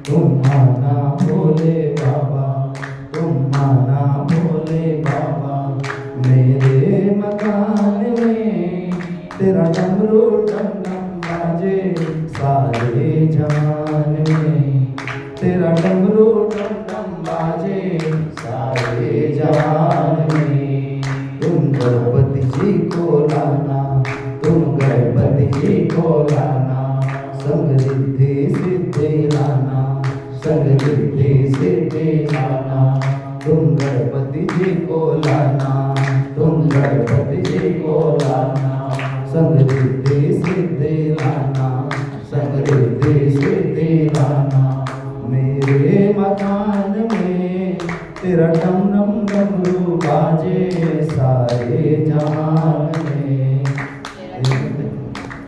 तुम माना भोले बाबा, तुम माना भोले बाबा। मेरे मकान में तेरा डमरू डम डम बाजे सारे जहान में, तेरा डमरू डम डम बाजे सारे जहान में। तुम गणपति जी को लाना, तुम गणपति जी को लाना, संग रिद्धि सिद्धि लाना, संग रिद्धि सिद्धि लाना। तुम गणपति जी को लाना, तुम गणपति जी को लाना, संग रिद्धि सिद्धि लाना, संग रिद्धि सिद्धि लाना। मेरे मकान में तेरा डम डम डमरू बाजे सारे जहान में,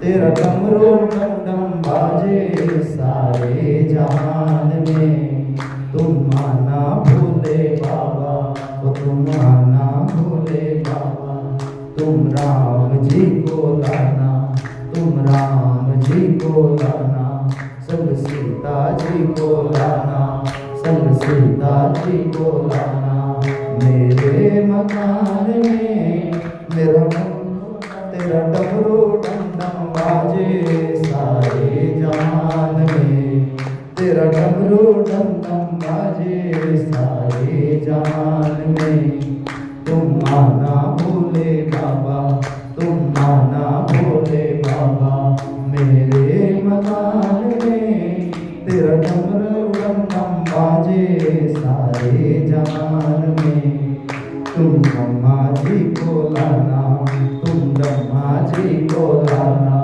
तेरा डमरू डम डम बाजे सारे जहान में। तुम माना भोले बाबा, ओ तुम माना भोले बाबा। तुम राम जी को लाना, तुम राम जी को लाना, संग सीता जी को लाना, संग सीता जी को लाना। मेरे मकान में मेरा तेरा डमरू डम डम बाजे सारे जहान में, तेरा डमरू डम डम बाजे सारे जहान में। तुम माना भोले बाबा, तुम माना भोले बाबा। मेरे मकान में तेरा डमरू डम डम बाजे सारे जहान में। तुम ब्रह्मा जी को लाना, तुम ब्रह्मा जी को लाना,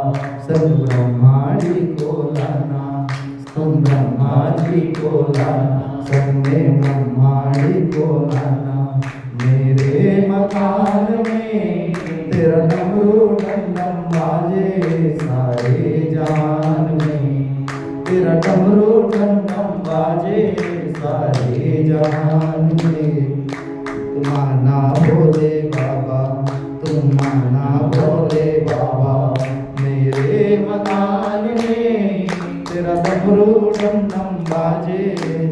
सब ब्रह्माणी को लाना, तुम ब्रह्मा जी को लाना, सब में ब्रह्माणी को लाना। मेरे मकान में तेरा डमरू डम डम बाजे सारे जहान में, तेरा डमरू डम डम बाजे सारे जहान में। तुम माना भोले बाबा, तुम माना भोले बाबा। मेरे मकान में तेरा डमरू डम डम बाजे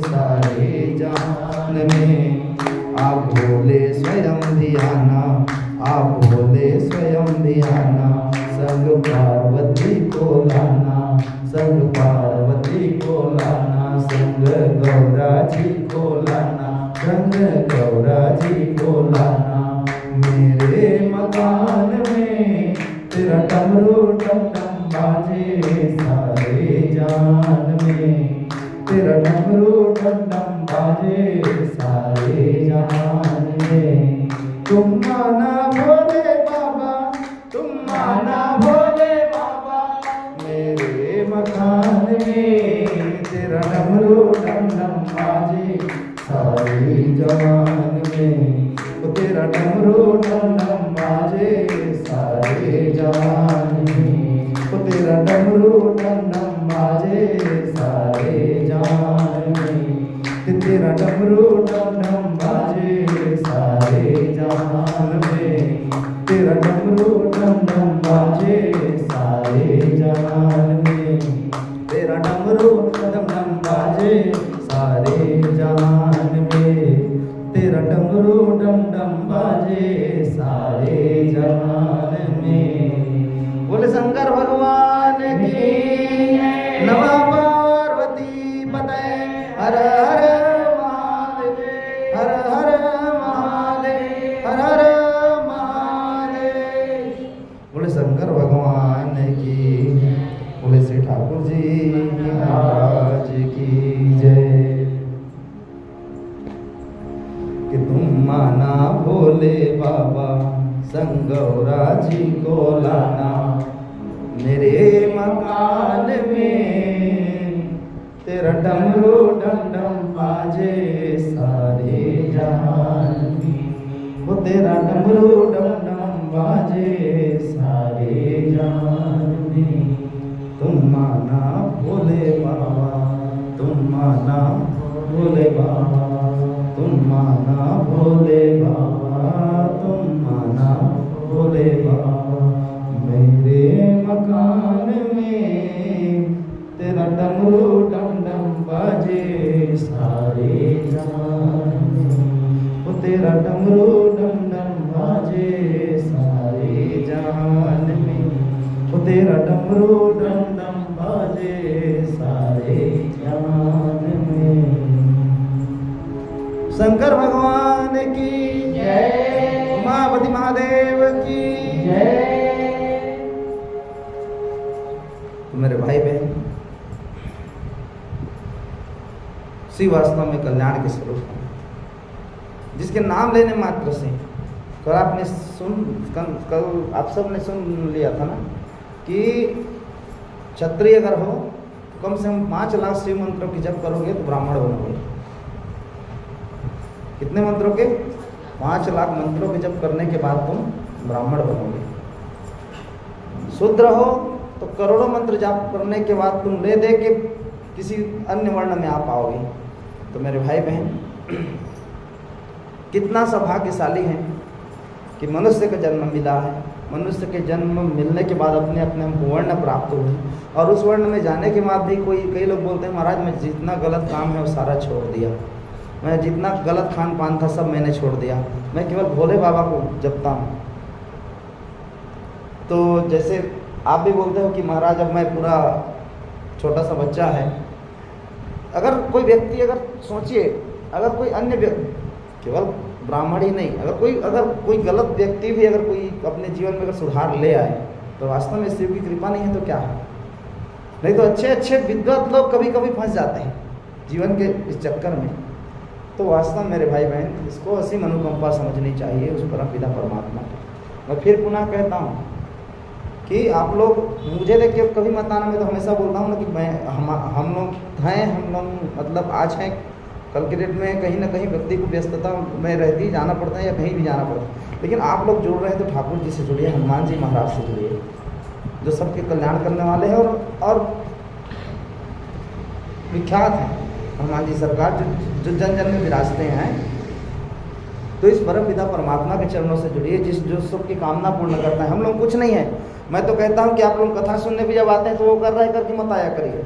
सारे जहान में। आप भोले स्वयं धियाना, आप भोले स्वयं धियाना, संग पार्वती को लाना, संग पार्वती को लाना, संग गौरा जी को लाना, संग गौरा जी को लाना। मेरे मकान में तेरा डमरू डम डम बाजे सारे जहान में, तेरा डमरू डम डम बाजे सारे जहान में। तुम माना भोले बाबा, तुम माना भोले बाबा। मेरे मकान में तेरा डमरू डम डम बाजे सारे जहान में, तेरा डमरू डम डम बाजे सारे जहान में, तेरा डमरू डम डम बाजे सारे जहान में, तेरा डमरू डम डम बाजे सारे जहान में, तेरा डमरू डम डम बाजे सारे जहान में, तेरा डमरू डम डम बाजे सारे जहान में, तेरा डमरू डम डम बाजे सारे जहान में। बोले शंकर भगवान की, नमः पार्वती पते, हर हर महादेव, हर हर महादेव, हर हर महादेव। बोले शंकर भगवान की, बोले श्री ठाकुर जी महाराज की जय। कि तुम माना भोले बाबा, संग गौरा जी को लाना। मेरे मकान में तेरा डमरू डम डम बाजे सारे जहान में, वो तेरा डमरू डम डम बाजे सारे जहान में। तुम माना भोले बाबा, तुम माना भोले बाबा, तुम माना भोले बाबा, तुम माना भोले बाबा। मेरे मकान में तेरा डमरू डम डम बाजे सारे जहान में। वो तेरा डमरू डम डम बाजे सारे जहान में। वो तेरा डमरू डम डम बाजे सारे जहान में। शंकर भगवान की जय, उमापति महादेव की जय। तो मेरे भाई बहन, शिव वास्तव में कल्याण के स्वरूप है, जिसके नाम लेने मात्र से कल आपने कल आप सब ने सुन लिया था ना कि क्षत्रिय अगर हो तो कम से कम 5 लाख शिव मंत्रों की जप करोगे तो ब्राह्मण बनोगे। कितने मंत्रों के? 5 लाख मंत्रों के जप करने के बाद तुम ब्राह्मण बनोगे। शूद्र हो तो करोड़ों मंत्र जाप करने के बाद तुम ले दे के किसी अन्य वर्ण में आ पाओगे। तो मेरे भाई बहन, कितना सौभाग्यशाली है कि मनुष्य का जन्म मिला है। मनुष्य के जन्म मिलने के बाद अपने अपने हमको वर्ण प्राप्त हुए, और उस वर्ण में जाने के बाद भी कई लोग बोलते हैं महाराज मैं जितना गलत काम है वो सारा छोड़ दिया, मैं जितना गलत खान पान था सब मैंने छोड़ दिया, मैं केवल भोले बाबा को जपता हूँ। तो जैसे आप भी बोलते हो कि महाराज अब मैं पूरा छोटा सा बच्चा है। अगर कोई व्यक्ति, अगर सोचिए, अगर कोई अन्य व्यक्ति, केवल ब्राह्मण ही नहीं, अगर कोई गलत व्यक्ति भी अगर कोई अपने जीवन में अगर सुधार ले आए तो वास्तव में शिव की कृपा नहीं है तो क्या है? नहीं तो अच्छे अच्छे विद्वत लोग कभी कभी फंस जाते हैं जीवन के इस चक्कर में। तो वास्तव मेरे भाई बहन, इसको असीम अनुकंपा समझनी चाहिए उस परम पिता परमात्मा की। मैं फिर पुनः कहता हूँ कि आप लोग मुझे देख के कभी मत आना। मैं तो हमेशा बोलता हूँ ना कि हम लोग हैं, हम लोग मतलब आज हैं, कल के डेट में कहीं ना कहीं व्यक्ति को व्यस्तता में रहती, जाना पड़ता है या कहीं भी जाना पड़ता है। लेकिन आप लोग जुड़ रहे हैं तो ठाकुर जी से जुड़िए, हनुमान जी महाराज से जुड़िए, जो सबके कल्याण करने वाले हैं और विख्यात हैं। हनुमान जी सरकार जो जन जन में विराजते हैं। तो इस परम पिता परमात्मा के चरणों से जुड़िए, जो सबकी कामना पूर्ण करता है। हम लोग कुछ नहीं है। मैं तो कहता हूँ कि आप लोग कथा सुनने भी जब आते हैं तो वो कर रहे करके मत आया करिए।